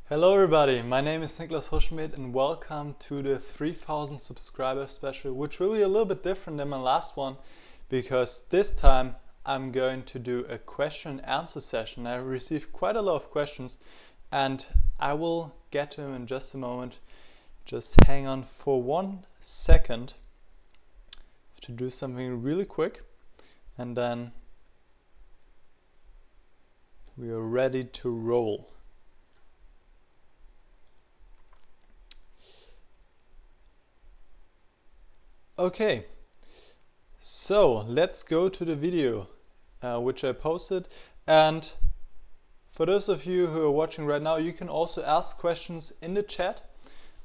Hello everybody, my name is Huschenbeth and welcome to the 3000 subscriber special, which will be a little bit different than my last one because this time I'm going to do a question and answer session. I received quite a lot of questions and I will get to them in just a moment. Just hang on for 1 second to do something really quick and then we are ready to roll. Okay, so let's go to the video which I posted, and for those of you who are watching right now, you can also ask questions in the chat.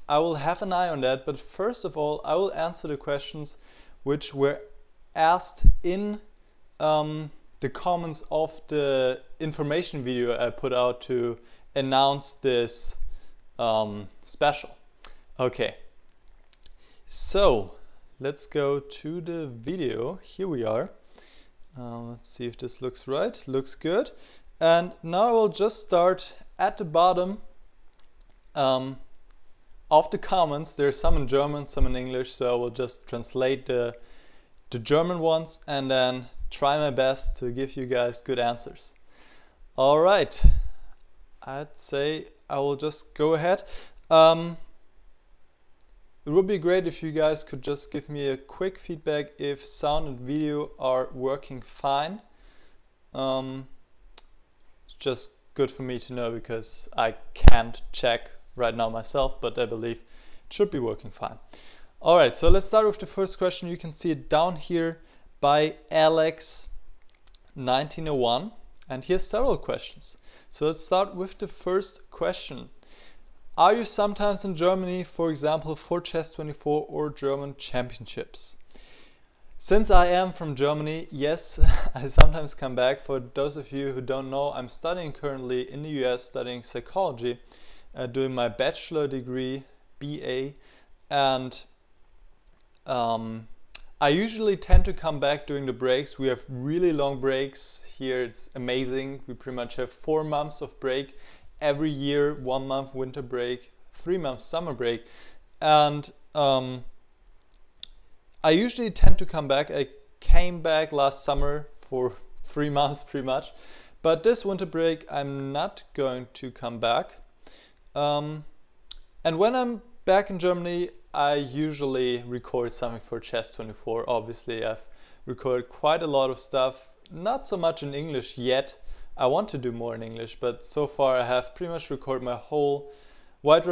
I will have an eye on that, but first of all I will answer the questions which were asked in the comments of the information video I put out to announce this special. Okay, so let's go to the video. Here we are. Let's see if this looks right. Looks good. And now I will just start at the bottom of the comments. There's some in German, some in English, so I will just translate the German ones and then try my best to give you guys good answers. All right. I'd say I will just go ahead. It would be great if you guys could just give me a quick feedback if sound and video are working fine. It's just good for me to know because I can't check right now myself, but I believe it should be working fine. Alright, so let's start with the first question. You can see it down here by Alex1901, and here's several questions. So let's start with the first question. Are you sometimes in Germany, for example, for Chess24 or German championships? Since I am from Germany, yes, I sometimes come back. For those of you who don't know, I'm studying currently in the US, studying psychology, doing my bachelor degree, BA, and I usually tend to come back during the breaks. We have really long breaks here, it's amazing. We pretty much have 4 months of break every year, 1 month winter break, 3 months summer break, and I usually tend to come back. I came back last summer for 3 months pretty much, but this winter break I'm not going to come back. And when I'm back in Germany, I usually record something for Chess24. Obviously I've recorded quite a lot of stuff, not so much in English yet. I want to do more in English, but so far I have pretty much recorded my whole wide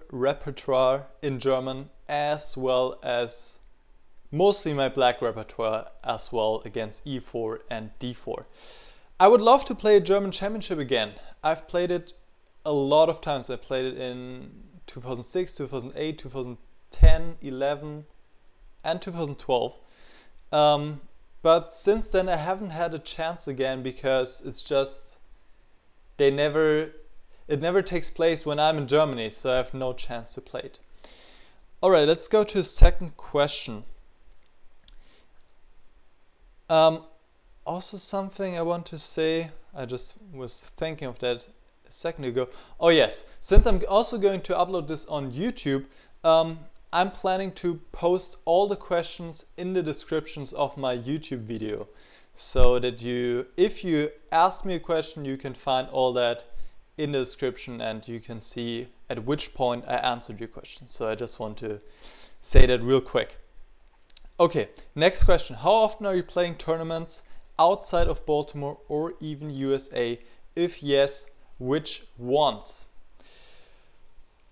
repertoire in German, as well as mostly my black repertoire as well against e4 and d4. I would love to play a German championship again. I've played it a lot of times. I played it in 2006, 2008, 2010, 11 and 2012. But since then I haven't had a chance again because it's just it never takes place when I'm in Germany, so I have no chance to play it. Alright, let's go to the second question. Also something I want to say, I just was thinking of that a second ago. Oh yes, since I'm also going to upload this on YouTube, I'm planning to post all the questions in the descriptions of my YouTube video, so that if you ask me a question, you can find all that in the description and you can see at which point I answered your question. So I just want to say that real quick. Okay, next question. How often are you playing tournaments outside of Baltimore or even USA? If yes, which ones?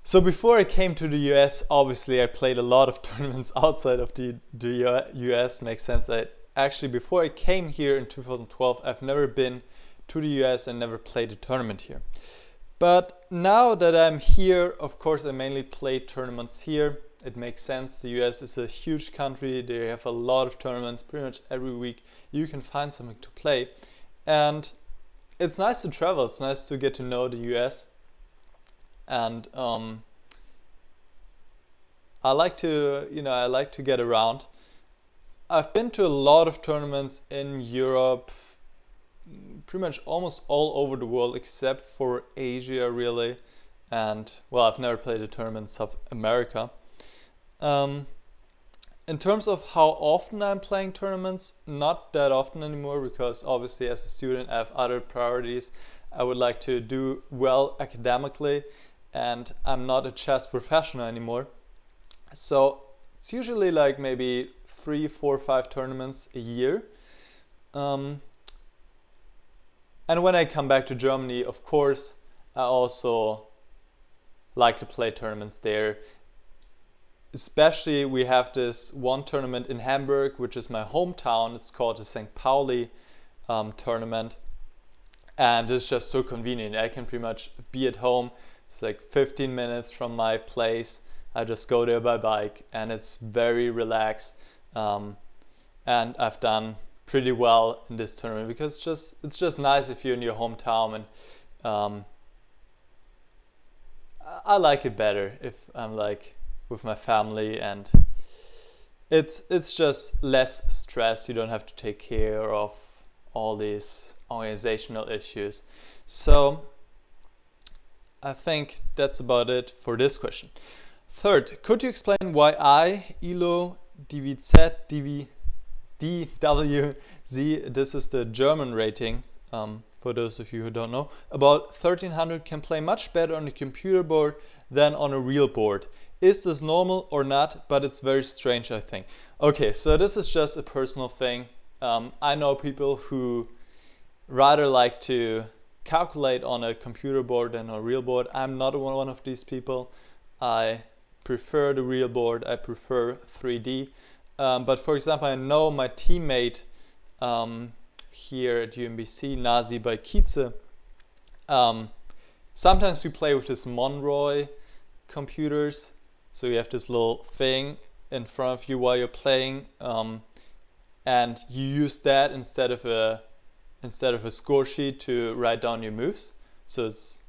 So before I came to the US, obviously I played a lot of tournaments outside of the US. Makes sense. Before I came here in 2012, I've never been to the US and never played a tournament here. But now that I'm here, of course I mainly play tournaments here. It makes sense. The US is a huge country. They have a lot of tournaments. Pretty much every week you can find something to play. And it's nice to travel. It's nice to get to know the US. And I like to get around. I've been to a lot of tournaments in Europe, pretty much almost all over the world except for Asia really, and well, I've never played a tournament in South America. In terms of how often I'm playing tournaments, not that often anymore, because obviously as a student I have other priorities. I would like to do well academically, and I'm not a chess professional anymore. So it's usually like maybe 3, 4, 5 tournaments a year. And when I come back to Germany, of course, I also like to play tournaments there. Especially we have this one tournament in Hamburg, which is my hometown. It's called the St. Pauli tournament. And it's just so convenient. I can pretty much be at home. It's like 15 minutes from my place. I just go there by bike and it's very relaxed. And I've done pretty well in this tournament because it's just nice if you're in your hometown, and I like it better if I'm like with my family, and it's just less stress. You don't have to take care of all these organizational issues. So I think that's about it for this question. Third, could you explain why I, ELO, DWZ, DWZ, this is the German rating, for those of you who don't know, about 1300 can play much better on a computer board than on a real board. Is this normal or not? But it's very strange, I think. Okay, so this is just a personal thing. I know people who rather like to calculate on a computer board than on a real board. I'm not one of these people. I prefer the real board. I prefer 3D. But for example, I know my teammate here at UMBC, Nazi by Kietze, sometimes we play with this Monroy computers. So you have this little thing in front of you while you're playing, and you use that instead of a score sheet to write down your moves. So it's,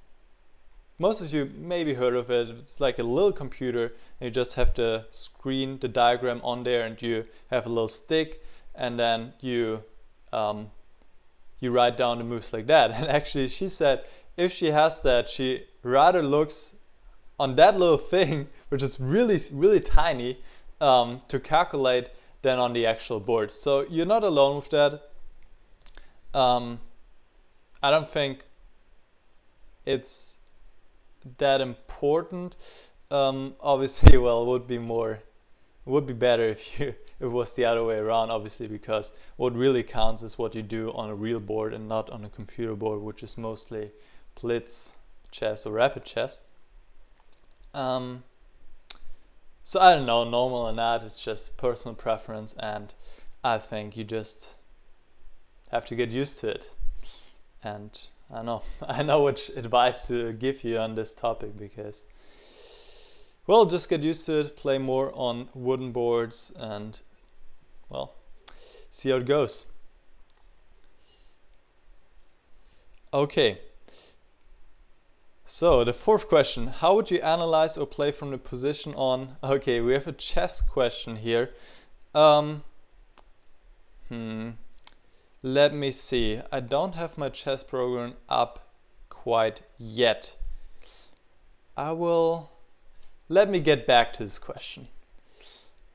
most of you maybe heard of it. It's like a little computer, and you just have the screen, the diagram on there, and you have a little stick, and then you write down the moves like that. And actually, she said if she has that, she rather looks on that little thing, which is really, really tiny, to calculate than on the actual board. So you're not alone with that. I don't think it's that important. Obviously, well, it would be better if it was the other way around, obviously, because what really counts is what you do on a real board and not on a computer board, which is mostly blitz chess or rapid chess. So I don't know, normal or not, it's just personal preference, and I think you just have to get used to it. And I know which advice to give you on this topic, because, well, just get used to it, play more on wooden boards, and, well, see how it goes. Okay. So the fourth question, how would you analyze or play from the position on... Okay, we have a chess question here. Let me see. I don't have my chess program up quite yet. Let me get back to this question.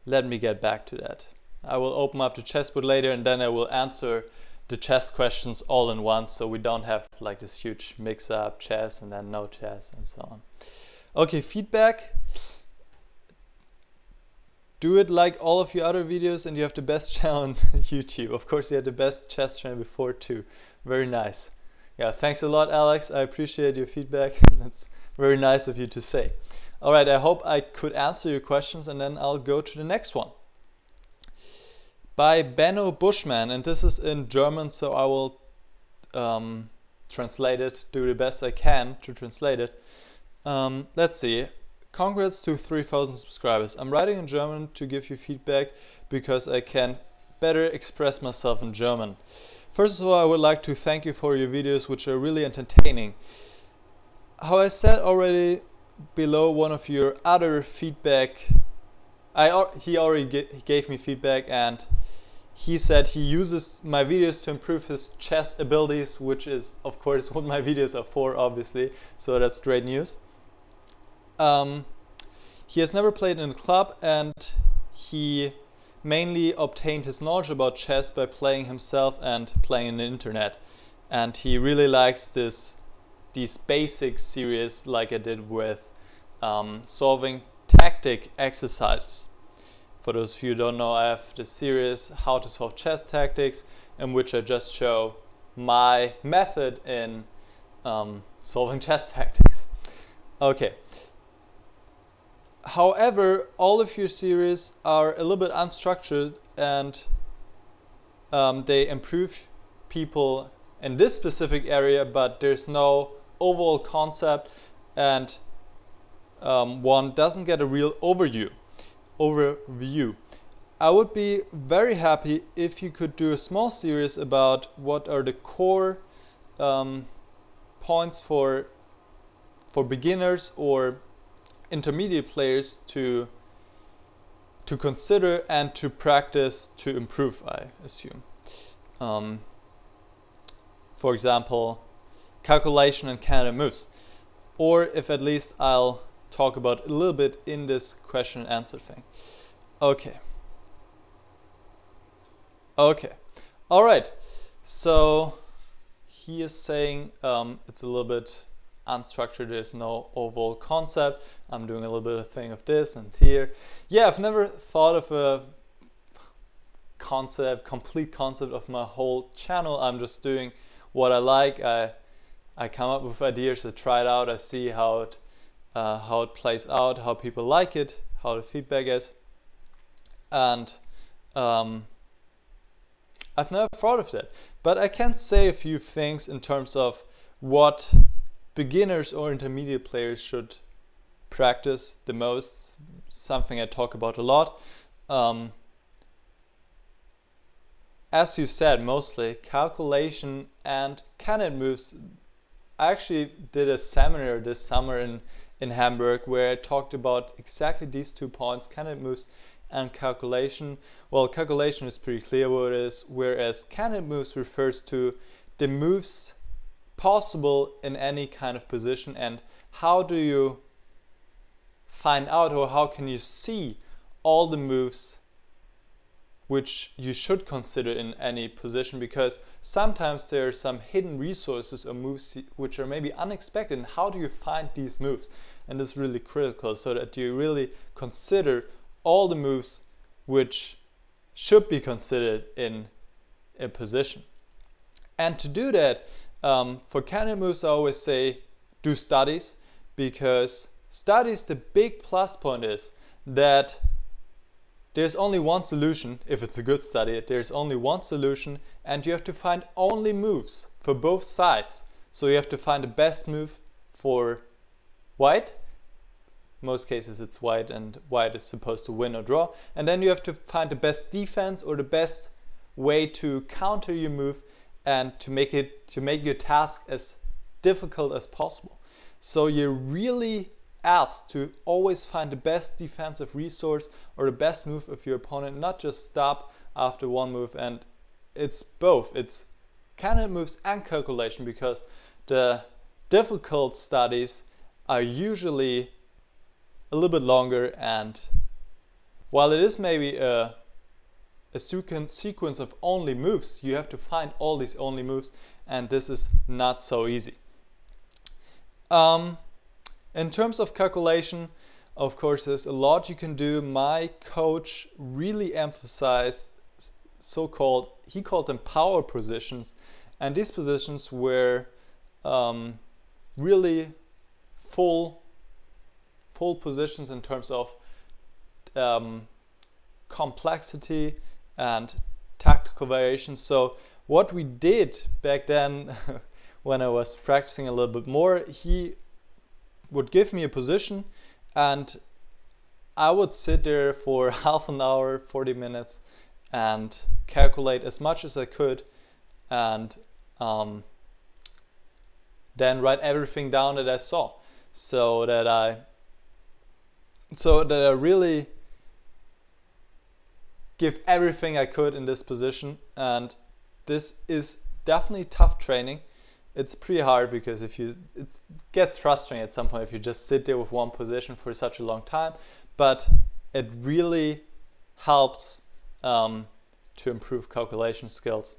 Let me get back to that. I will open up the chessboard later, and then I will answer the chess questions all in once, so we don't have like this huge mix-up, chess and then no chess and so on. Okay, feedback. Do it like all of your other videos, and you have the best channel on YouTube. Of course, you had the best chess channel before too. Very nice. Yeah, thanks a lot, Alex. I appreciate your feedback. That's very nice of you to say. All right, I hope I could answer your questions, and then I'll go to the next one. By Benno Buschmann, and this is in German, so I will translate it, do the best I can to translate it. Let's see. Congrats to 3,000 subscribers. I'm writing in German to give you feedback because I can better express myself in German. First of all, I would like to thank you for your videos, which are really entertaining. How I said already below, one of your other feedback, he already gave me feedback, and he said he uses my videos to improve his chess abilities, which is of course what my videos are for, obviously, so that's great news. He has never played in a club, and he mainly obtained his knowledge about chess by playing himself and playing on the internet. And he really likes these basic series like I did with solving tactic exercises. For those of you who don't know, I have this series, How to Solve Chess Tactics, in which I just show my method in solving chess tactics. Okay. However, all of your series are a little bit unstructured, and they improve people in this specific area, but there's no overall concept, and one doesn't get a real overview. I would be very happy if you could do a small series about what are the core points for beginners or intermediate players to consider and to practice to improve, I assume. For example, calculation and candidate moves, or if at least I'll talk about a little bit in this question and answer thing. Okay. All right. So he is saying it's a little bit unstructured. There's no overall concept. I'm doing a little bit of thing of this and here. Yeah, I've never thought of a complete concept of my whole channel. I'm just doing what I like. I come up with ideas, I try it out, I see how it plays out, how people like it, how the feedback is, and I've never thought of that. But I can say a few things in terms of what beginners or intermediate players should practice the most, something I talk about a lot. As you said, mostly calculation and candidate moves. I actually did a seminar this summer in Hamburg where I talked about exactly these 2 points, candidate moves and calculation. Well, calculation is pretty clear what it is, whereas candidate moves refers to the moves possible in any kind of position, and how do you find out, or how can you see all the moves which you should consider in any position, because sometimes there are some hidden resources or moves which are maybe unexpected, and how do you find these moves? And this is really critical, so that you really consider all the moves which should be considered in a position. And to do that, for candidate moves I always say do studies, because studies, the big plus point is that there's only one solution. If it's a good study, there's only one solution, and you have to find only moves for both sides. So you have to find the best move for white. Most cases it's white, and white is supposed to win or draw. And then you have to find the best defense or the best way to counter your move, and to make your task as difficult as possible. So you're really asked to always find the best defensive resource or the best move of your opponent, not just stop after one move. And it's both, it's candidate moves and calculation, because the difficult studies are usually a little bit longer, and while it is maybe a sequence of only moves, you have to find all these only moves, and this is not so easy. In terms of calculation, of course, there's a lot you can do. My coach really emphasized he called them power positions, and these positions were really full positions in terms of complexity and tactical variations. So what we did back then when I was practicing a little bit more, he would give me a position and I would sit there for half an hour, 40 minutes, and calculate as much as I could, and then write everything down that I saw, so that I really give everything I could in this position, and this is definitely tough training. It's pretty hard because it gets frustrating at some point if you just sit there with one position for such a long time, but it really helps to improve calculation skills,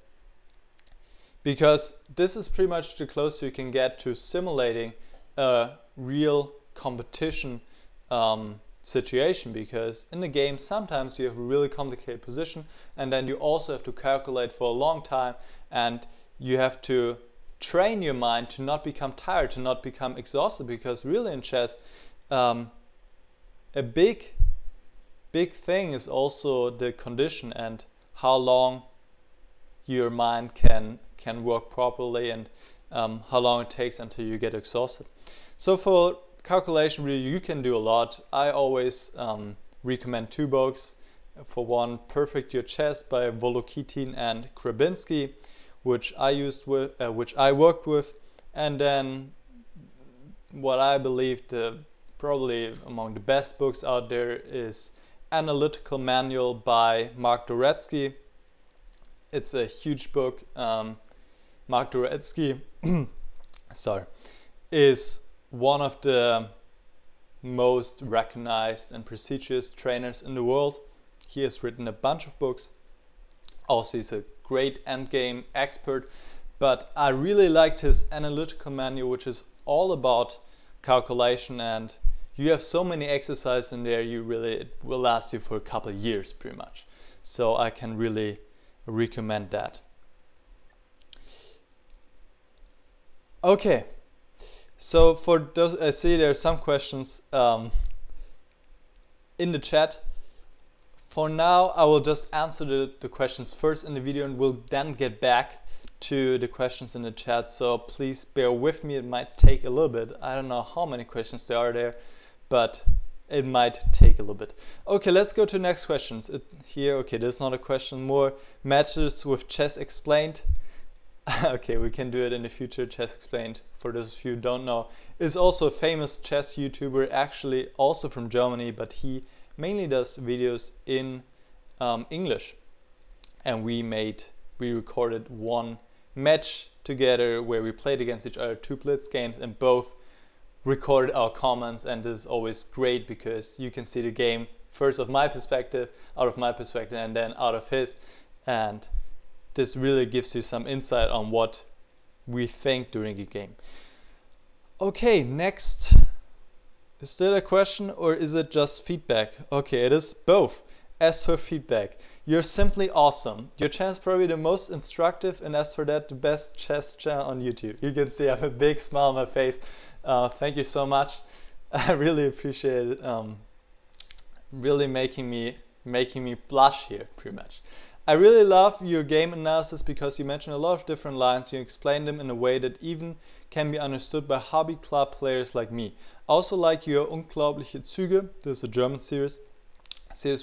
because this is pretty much the closest you can get to simulating a real competition situation, because in the game sometimes you have a really complicated position and then you also have to calculate for a long time, and you have to train your mind to not become tired, to not become exhausted, because really in chess a big thing is also the condition and how long your mind can work properly, and how long it takes until you get exhausted. So for calculation, really you can do a lot. I always recommend 2 books. For one, Perfect Your Chess by Volokitin and Grabinsky, which I worked with, and then what I believe probably among the best books out there is Analytical Manual by Dworetzki. It's a huge book. Dworetzki is one of the most recognized and prestigious trainers in the world. He has written a bunch of books. Also, he's a great endgame expert, but I really liked his Analytical Manual, which is all about calculation, and you have so many exercises in there, it will last you for a couple of years pretty much. So I can really recommend that. Okay, so for those, I see there are some questions in the chat. For now, I will just answer the questions first in the video, and we'll then get back to the questions in the chat. So please bear with me, it might take a little bit. I don't know how many questions there are there, but it might take a little bit. Okay, let's go to the next questions. Okay, there's not a question. More matches with Chess Explained. Okay, we can do it in the future. Chess Explained, for those of you who don't know, is also a famous chess YouTuber, actually also from Germany, but he mainly does videos in English. And we recorded one match together where we played against each other, 2 blitz games, and both recorded our comments, and this is always great because you can see the game first out of my perspective, and then out of his, and this really gives you some insight on what we think during a game. Okay, next. Is that a question or is it just feedback? Okay, it is both. As for feedback, you're simply awesome. Your channel is probably the most instructive, and as for that, the best chess channel on YouTube. You can see I have a big smile on my face. Thank you so much. I really appreciate it. Really making me blush here, pretty much. I really love your game analysis because you mention a lot of different lines. You explain them in a way that even can be understood by hobby club players like me. I also like your Unglaubliche Züge, this is a German series,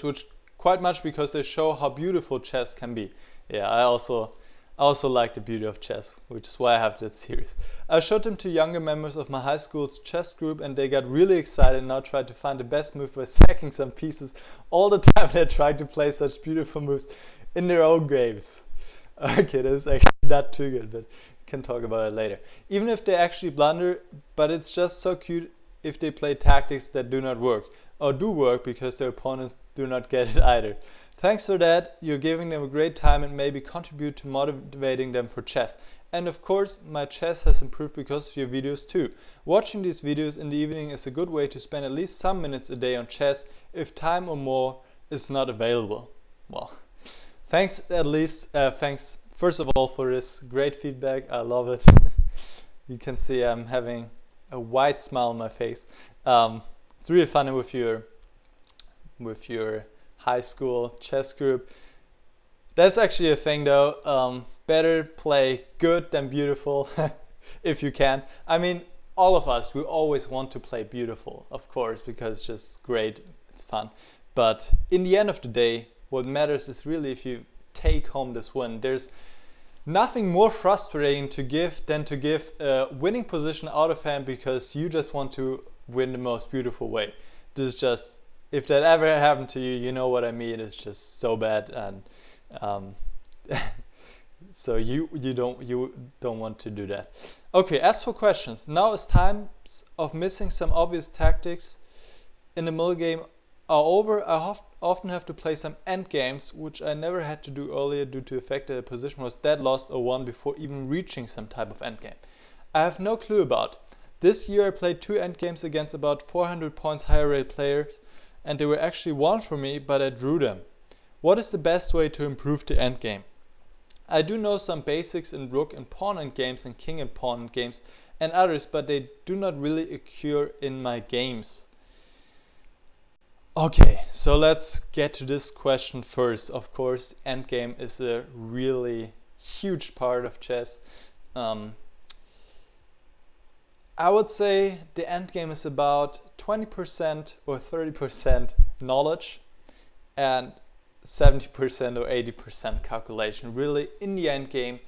which quite much because they show how beautiful chess can be. Yeah, I also like the beauty of chess, which is why I have that series. I showed them to younger members of my high school's chess group, and they got really excited and now try to find the best move by sacking some pieces all the time. They try to play such beautiful moves in their own games. Okay, this is actually not too good, but can talk about it later. Even if they actually blunder, but it's just so cute if they play tactics that do not work, or do work because their opponents do not get it either. Thanks for that, you're giving them a great time and maybe contribute to motivating them for chess. And of course, my chess has improved because of your videos too. Watching these videos in the evening is a good way to spend at least some minutes a day on chess if time or more is not available. Well, thanks at least, thanks first of all for this great feedback, I love it. You can see I'm having a wide smile on my face. It's really funny with your high school chess group. That's actually a thing though. Better play good than beautiful if you can. I mean, all of us, we always want to play beautiful, of course, because it's just great, it's fun. But in the end of the day, what matters is really if you take home this win. There's nothing more frustrating than to give a winning position out of hand because you just want to win the most beautiful way. This is just if that ever happened to you, you know what I mean. It's just so bad, and so you don't want to do that. Okay, as for questions, now it's times of missing some obvious tactics in the middle game are over. I often have to play some endgames, which I never had to do earlier due to the fact that the position was dead lost or won before even reaching some type of endgame. I have no clue about. This year I played 2 endgames against about 400 points higher rated players, and they were actually won for me, but I drew them. What is the best way to improve the endgame? I do know some basics in rook and pawn endgames and king and pawn endgames and others, but they do not really occur in my games. Okay, so let's get to this question first. Of course, endgame is a really huge part of chess. I would say the endgame is about 20% or 30% knowledge and 70% or 80% calculation. Really, in the endgame,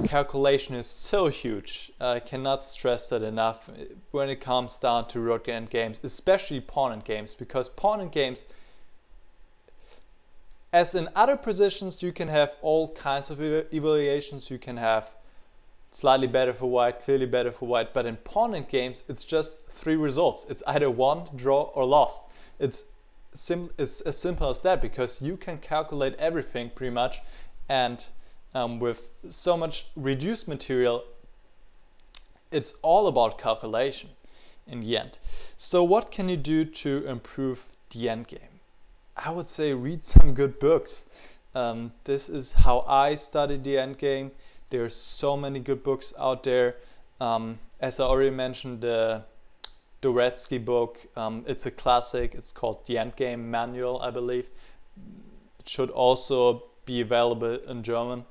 calculation is so huge. I cannot stress that enough when it comes down to rook endgames, especially pawn endgames, because pawn endgames, as in other positions, you can have all kinds of evaluations. You can have slightly better for white, clearly better for white, but in pawn endgames, it's just 3 results. It's either won, draw, or lost. It's as simple as that, because you can calculate everything pretty much, and with so much reduced material, it's all about calculation in the end. So what can you do to improve the endgame? I would say read some good books. This is how I studied the endgame. There's so many good books out there. As I already mentioned, the Dworetzki book, it's a classic. It's called The Endgame Manual, I believe. It should also be available in German.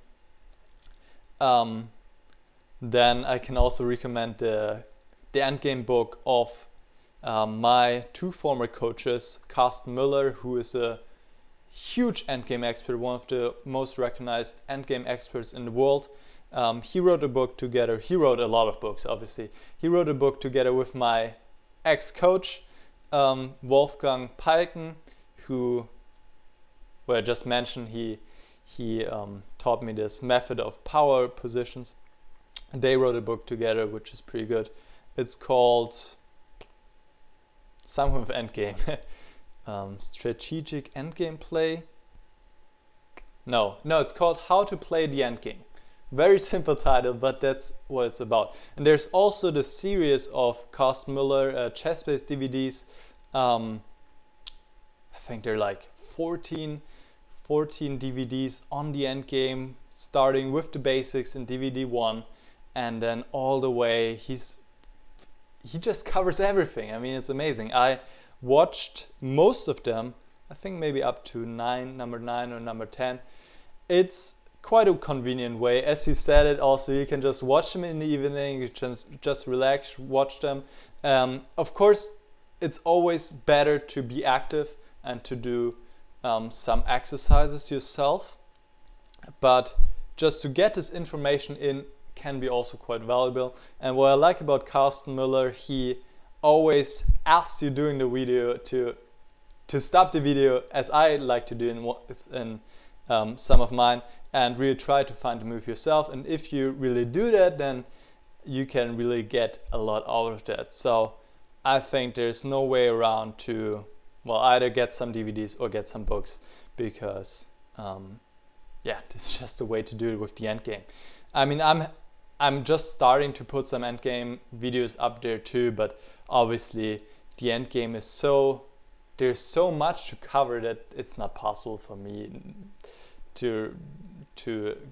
Then I can also recommend the Endgame book of my 2 former coaches, Mueller, who is a huge endgame expert, one of the most recognized endgame experts in the world. He wrote a book together. He wrote a lot of books, obviously. He wrote a book together with my ex-coach, Wolfgang Pajeken, who, well, I just mentioned, he taught me this method of power positions. They wrote a book together, which is pretty good. It's called something with endgame. Strategic endgame play. No, it's called How to Play the Endgame. Very simple title, but that's what it's about. And there's also the series of Mueller chess-based DVDs. I think they're like 14 DVDs on the endgame, starting with the basics in DVD 1, and then all the way. He just covers everything. I mean, it's amazing. I watched most of them, I think maybe up to number 9 or number 10. It's quite a convenient way. As you said it, also you can just watch them in the evening, you can just relax, watch them. Of course, it's always better to be active and to do some exercises yourself, but just to get this information in can be also quite valuable. And what I like about Mueller, he always asks you during the video to stop the video, as I like to do in some of mine, and really try to find the move yourself. And if you really do that, then you can really get a lot out of that. So I think there's no way around to, well, either get some DVDs or get some books, because yeah, this is just a way to do it with the endgame. I mean, I'm just starting to put some endgame videos up there too, but obviously the endgame is there's so much to cover that it's not possible for me to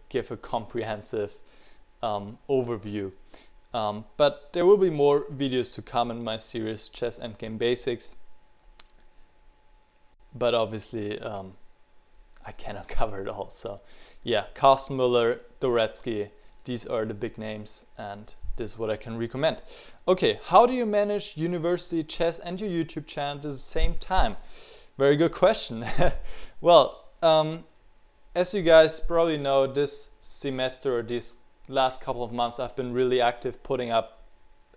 give a comprehensive overview. But there will be more videos to come in my series Chess Endgame Basics. But obviously I cannot cover it all. So yeah, Mueller, Dworetzki, these are the big names, and this is what I can recommend. Okay, how do you manage university chess and your YouTube channel at the same time? Very good question. Well, as you guys probably know, this semester or these last couple of months I've been really active, putting up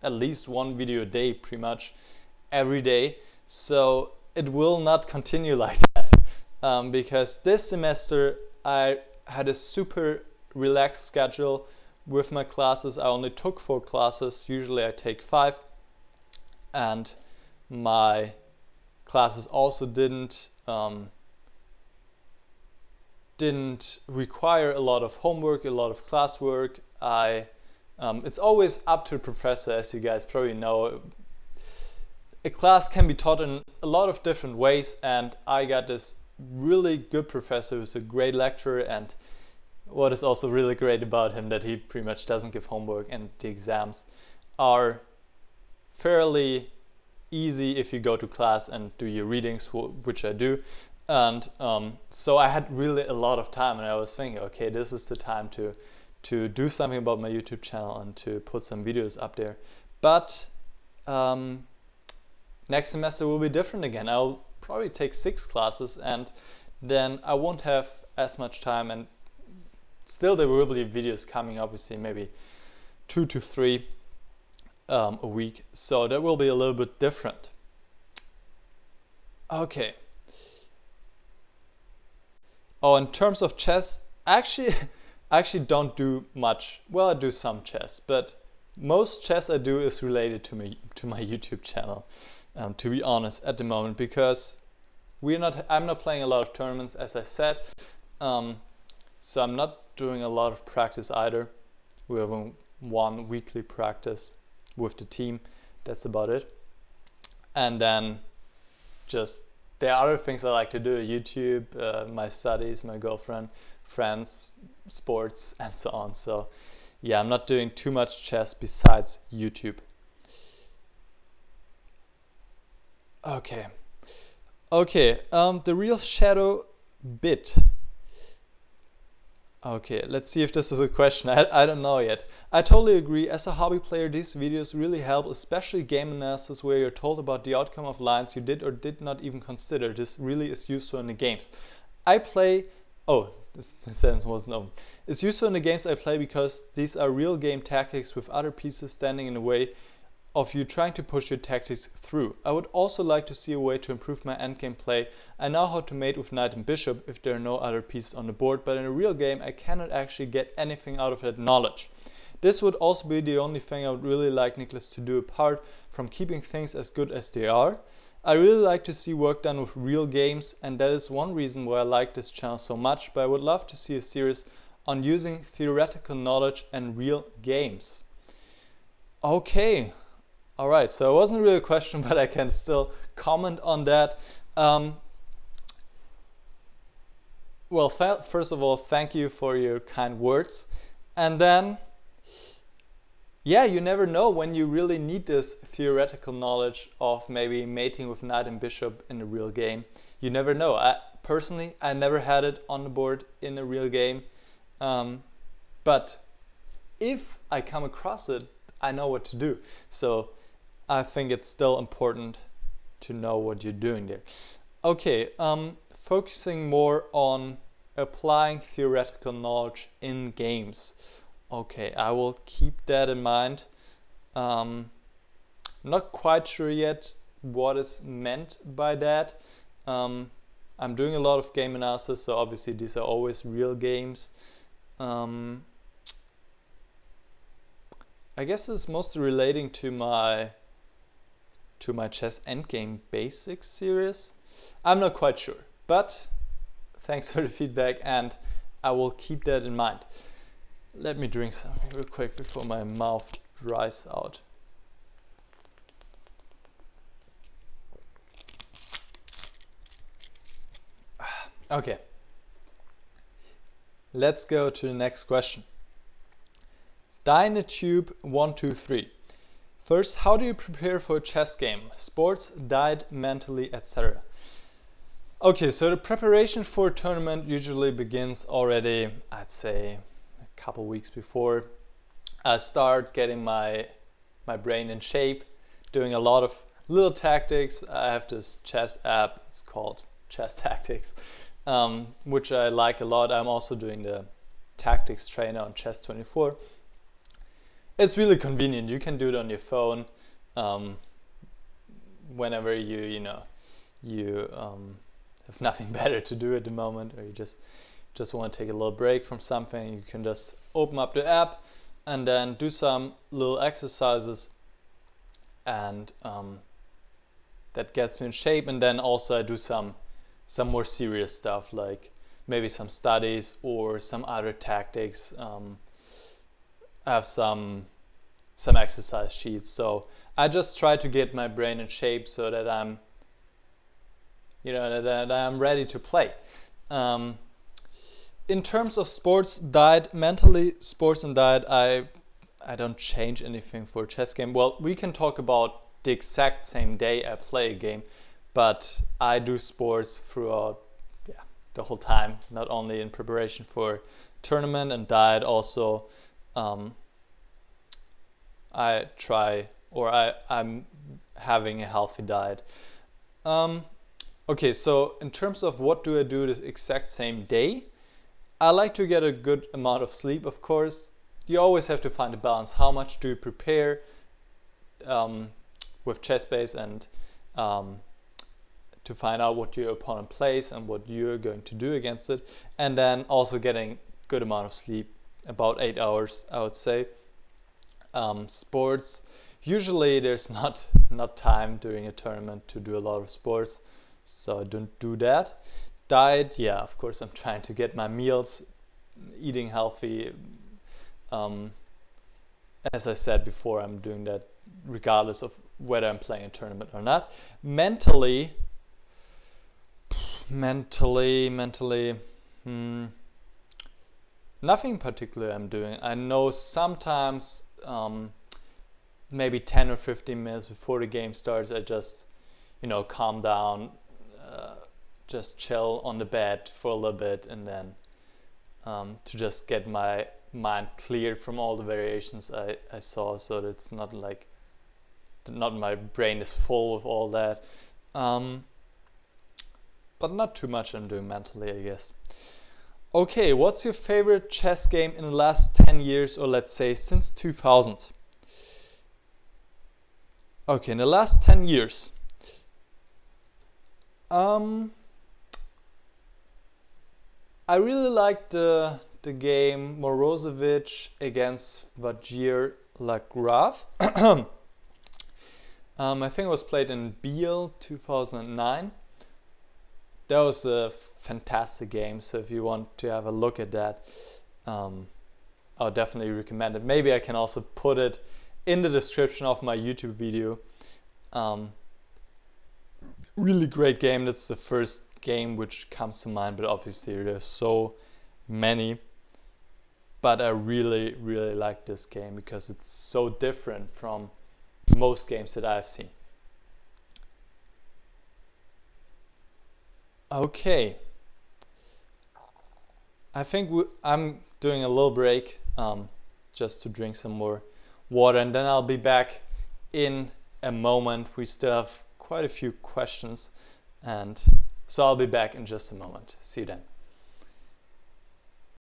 at least 1 video a day, pretty much every day. So it will not continue like that, because this semester I had a super relaxed schedule with my classes. I only took 4 classes, usually I take 5, and my classes also didn't require a lot of homework, a lot of classwork. It's always up to the professor, as you guys probably know. A class can be taught in a lot of different ways, and I got this really good professor who's a great lecturer, and what is also really great about him that he pretty much doesn't give homework, and the exams are fairly easy if you go to class and do your readings, which I do. And so I had really a lot of time, and I was thinking, okay, this is the time to do something about my YouTube channel and to put some videos up there. But next semester will be different again. I'll probably take 6 classes, and then I won't have as much time, and still there will be videos coming, obviously maybe 2 to 3 a week, so that will be a little bit different. Okay. Oh, in terms of chess, I actually don't do much. Well, I do some chess, but most chess I do is related to my YouTube channel, to be honest, at the moment, because I'm not playing a lot of tournaments, as I said, so I'm not doing a lot of practice either. We have one weekly practice with the team, that's about it. And then just there are other things I like to do: YouTube, my studies, my girlfriend, friends, sports, and so on. So yeah, I'm not doing too much chess besides YouTube. Okay, the real shadow bit. Okay, let's see if this is a question. I don't know yet. I totally agree. As a hobby player, these videos really help, especially game analysis, where you're told about the outcome of lines you did or did not even consider. This really is useful in the games I play. Oh, the sentence wasn't open. It's useful in the games I play because these are real game tactics with other pieces standing in the way of you trying to push your tactics through. I would also like to see a way to improve my endgame play. I know how to mate with knight and bishop if there are no other pieces on the board, but in a real game I cannot actually get anything out of that knowledge. This would also be the only thing I would really like Nicholas to do, apart from keeping things as good as they are. I really like to see work done with real games, and that is one reason why I like this channel so much, but I would love to see a series on using theoretical knowledge and real games. Okay. Alright, so it wasn't really a question, but I can still comment on that. Well, first of all, thank you for your kind words. And then, yeah, you never know when you really need this theoretical knowledge of maybe mating with knight and bishop in a real game. You never know. Personally, I never had it on the board in a real game. But if I come across it, I know what to do. So I think it's still important to know what you're doing there. Okay, focusing more on applying theoretical knowledge in games. Okay, I will keep that in mind. Not quite sure yet what is meant by that. I'm doing a lot of game analysis, so obviously these are always real games. I guess it's mostly relating to my chess endgame basics series. I'm not quite sure, but thanks for the feedback, and I will keep that in mind. Let me drink something real quick before my mouth dries out. Okay, let's go to the next question. Dynatube123. First, how do you prepare for a chess game? Sports, diet, mentally, etc. Okay, so the preparation for a tournament usually begins already, I'd say, a couple weeks before. I start getting my brain in shape, doing a lot of little tactics. I have this chess app, it's called Chess Tactics, which I like a lot. I'm also doing the tactics trainer on Chess24. It's really convenient. You can do it on your phone whenever you you have nothing better to do at the moment, or you just want to take a little break from something, you can just open up the app and then do some little exercises, and that gets me in shape. And then also I do some more serious stuff, like maybe some studies or some other tactics. I have some exercise sheets, so I just try to get my brain in shape so that I'm that I'm ready to play. In terms of sports, diet, mentally, sports and diet, I don't change anything for a chess game. Well, we can talk about the exact same day I play a game, but I do sports throughout the whole time, not only in preparation for tournament, and diet also. I'm having a healthy diet. Okay, so in terms of what do I do this exact same day, I like to get a good amount of sleep, of course. You always have to find a balance. How much do you prepare with chess-base, and to find out what your opponent plays and what you're going to do against it, and then also getting good amount of sleep, about 8 hours, I would say. Sports, usually there's not time during a tournament to do a lot of sports, so I don't do that. Diet, yeah, of course I'm trying to get my meals, eating healthy. As I said before, I'm doing that regardless of whether I'm playing a tournament or not. Mentally, nothing particular I'm doing. I know sometimes maybe 10 or 15 minutes before the game starts, I just calm down, just chill on the bed for a little bit, and then to just get my mind cleared from all the variations I saw, so that it's not my brain is full of all that. But not too much I'm doing mentally, I guess. Okay, what's your favorite chess game in the last 10 years, or let's say since 2000? Okay, in the last 10 years. I really liked the game Morozevich against Vachier-Lagrave. I think it was played in Biel 2009. That was a fantastic game, so if you want to have a look at that, I would definitely recommend it. Maybe I can also put it in the description of my YouTube video. Really great game. That's the first game which comes to mind, but obviously there's so many. But I really like this game because it's so different from most games that I've seen. Okay, I think I'm doing a little break just to drink some more water, and then I'll be back in a moment. We still have quite a few questions, and so I'll be back in just a moment. See you then.